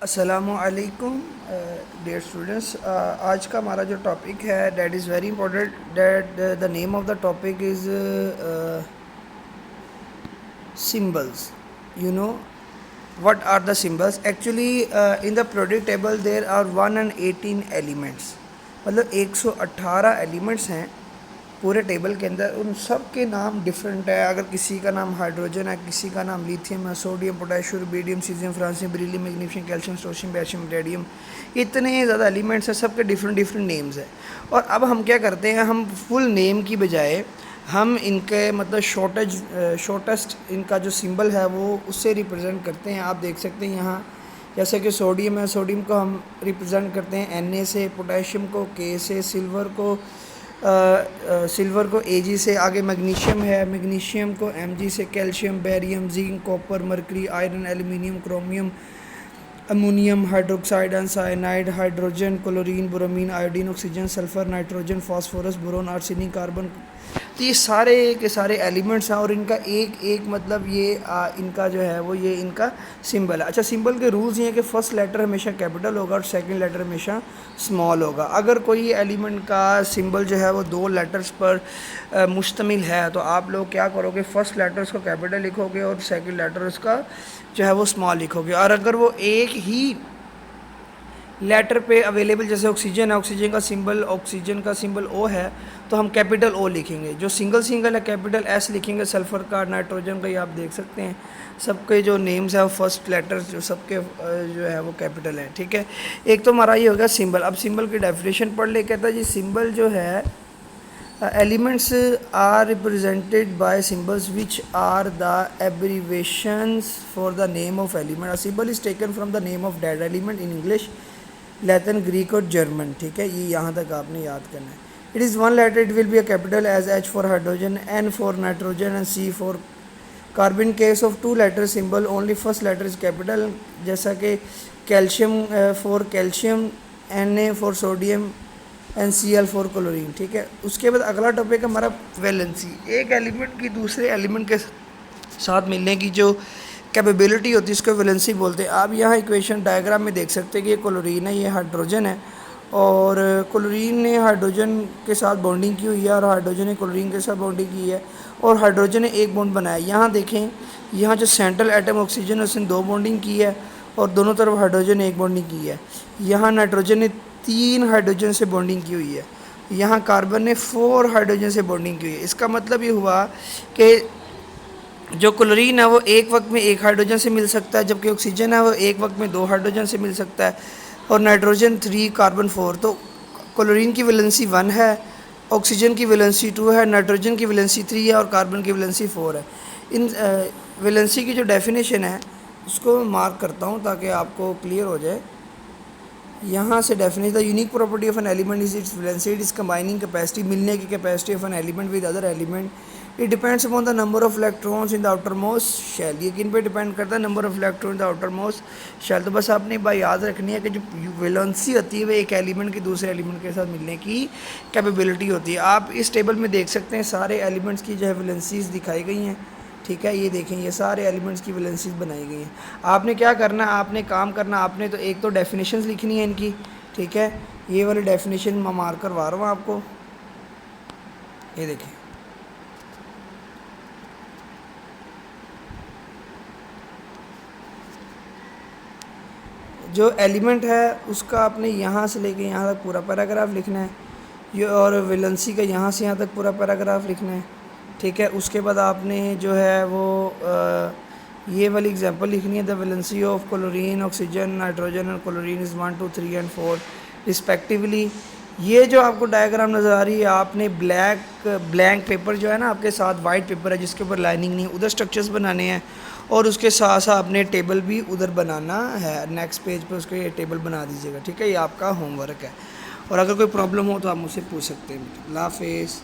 अस्सलामुअलैकुम dear students. आज का हमारा जो टॉपिक है that is very important. That the name of the topic is symbols. You know what are the symbols? Actually, in the periodic table there are 118 elements. मतलब 118 elements हैं पूरे table के अंदर। उन सब के नाम डिफरेंट है। अगर किसी का नाम हाइड्रोजन है, किसी का नाम लिथियम है, sodium, potassium, rubidium, caesium, francium, beryllium, magnesium, calcium, strontium, potassium, radium, इतने ज़्यादा एलिमेंट्स हैं, सबके डिफरेंट डिफरेंट नेम्स हैं। और अब हम क्या करते हैं, हम फुल नेम की बजाय हम इनके मतलब शॉर्टेस्ट इनका जो सिंबल है वो उससे रिप्रेजेंट करते हैं। आप देख सकते हैं यहाँ, जैसे कि सोडियम है, सोडियम को हम रिप्रेजेंट करते हैं Na से, पोटेशियम को K से, सिल्वर को Ag से, आगे मैग्नीशियम है, मैग्नीशियम को Mg से, calcium, barium, zinc, copper, mercury, iron, aluminium, chromium, ammonium, hydroxide and cyanide, hydrogen, chlorine, bromine, iodine, oxygen, sulphur, nitrogen, phosphorus, boron, arsenic, carbon. तो ये सारे के सारे एलिमेंट्स हैं और इनका एक एक मतलब ये इनका जो है वो ये इनका सिंबल है। अच्छा, सिंबल के रूल्स ये हैं कि फर्स्ट लेटर हमेशा कैपिटल होगा और सेकंड लेटर हमेशा स्मॉल होगा। अगर कोई एलिमेंट का सिंबल जो है वो दो लेटर्स पर मुश्तमिल है तो आप लोग क्या करोगे, फर्स्ट लेटर उसको कैपिटल लिखोगे और सेकंड लेटर उसका जो है वो स्मॉल लिखोगे। और अगर वो एक ही लेटर पे अवेलेबल, जैसे ऑक्सीजन है, ऑक्सीजन का सिंबल ओ है तो हम कैपिटल ओ लिखेंगे। जो सिंगल है कैपिटल एस लिखेंगे। सल्फ़र का, नाइट्रोजन का, ये आप देख सकते हैं सबके जो नेम्स है फर्स्ट लेटर्स जो सबके जो है वो कैपिटल है। ठीक है, एक तो हमारा ये होगा सिंबल। अब सिंबल की डेफिनेशन पढ़ ले। कहता है जी सिंबल जो है elements are represented by symbols which are the abbreviations for the name of element. A symbol is taken from the name of that element in English, Latin, Greek और German। ठीक है, ये यहाँ तक आपने याद करना है। It is one letter, it will be a capital as H for hydrogen, N for nitrogen and C for carbon. Case of two letter symbol only first letter is capital, जैसा कि calcium for calcium, Na for sodium, NCl for chlorine. ठीक है, उसके बाद अगला topic हमारा valency. एक element की दूसरे एलिमेंट के साथ मिलने की जो कैपेबिलिटी होती है इसको वैलेंसी बोलते हैं। आप यहाँ इक्वेशन डायग्राम में देख सकते हैं कि ये क्लोरीन है, ये हाइड्रोजन है और क्लोरीन ने हाइड्रोजन के साथ बॉन्डिंग की हुई है और हाइड्रोजन ने क्लोरीन के साथ बॉन्डिंग की है और हाइड्रोजन ने एक बॉन्ड बनाया। यहाँ देखें, यहाँ जो सेंट्रल एटम ऑक्सीजन है उसने दो बॉन्डिंग की है और दोनों तरफ हाइड्रोजन ने एक बॉन्डिंग की है। यहाँ नाइट्रोजन ने 3 हाइड्रोजन से बॉन्डिंग की हुई है। यहाँ कार्बन ने 4 हाइड्रोजन से बॉन्डिंग की हुई है। इसका मतलब ये हुआ कि जो क्लोरीन है वो एक वक्त में 1 हाइड्रोजन से मिल सकता है, जबकि ऑक्सीजन है वो एक वक्त में 2 हाइड्रोजन से मिल सकता है और नाइट्रोजन 3, कार्बन 4। तो क्लोरीन की वैलेंसी 1 है, ऑक्सीजन की वैलेंसी 2 है, नाइट्रोजन की वैलेंसी 3 है और कार्बन की वैलेंसी 4 है। इन वैलेंसी की जो डेफिनेशन है उसको मैं मार्क करता हूँ ताकि आपको क्लियर हो जाए। यहाँ से definition, the unique property of an element is its valency. It is combining capacity, मिलने की capacity of an element with other element. It depends upon the number of electrons in the outermost shell. ये किन पे depend करता है, number of electron in the outermost shell. तो बस आपने बात याद रखनी है कि जो वैलेंसी होती है वो एक एलिमेंट की दूसरे एलिमेंट के साथ मिलने की कैपेबिलिटी होती है। आप इस टेबल में देख सकते हैं सारे एलिमेंट्स की जो है वैलेंसीज दिखाई गई हैं। ठीक है, ये देखें, ये सारे एलिमेंट्स की वैलेंसीज बनाई गई हैं। आपने क्या करना है, आपने काम करना, आपने तो एक तो डेफिनेशंस लिखनी है इनकी। ठीक है, ये वाली डेफिनेशन मैं मार्क करवा रहा हूँ आपको, ये देखें। जो एलिमेंट है उसका आपने यहाँ से लेके यहाँ तक पूरा पैराग्राफ लिखना है, ये और वैलेंसी का यहाँ से यहाँ तक पूरा पैराग्राफ लिखना है। ठीक है, उसके बाद आपने जो है वो ये वाली एग्जांपल लिखनी है। The valency of chlorine, oxygen, nitrogen and chlorine is 1, 2, 3 and 4 respectively. ये जो आपको डायग्राम नज़र आ रही है, आपने ब्लैंक पेपर जो है ना आपके साथ, वाइट पेपर है जिसके ऊपर लाइनिंग नहीं, उधर स्ट्रक्चर्स बनाने हैं और उसके साथ साथ आपने टेबल भी उधर बनाना है। नेक्स्ट पेज पे उसके ये टेबल बना दीजिएगा। ठीक है, ये आपका होमवर्क है और अगर कोई प्रॉब्लम हो तो आप मुझसे पूछ सकते हैं। अल्लाह हाफ़िज़।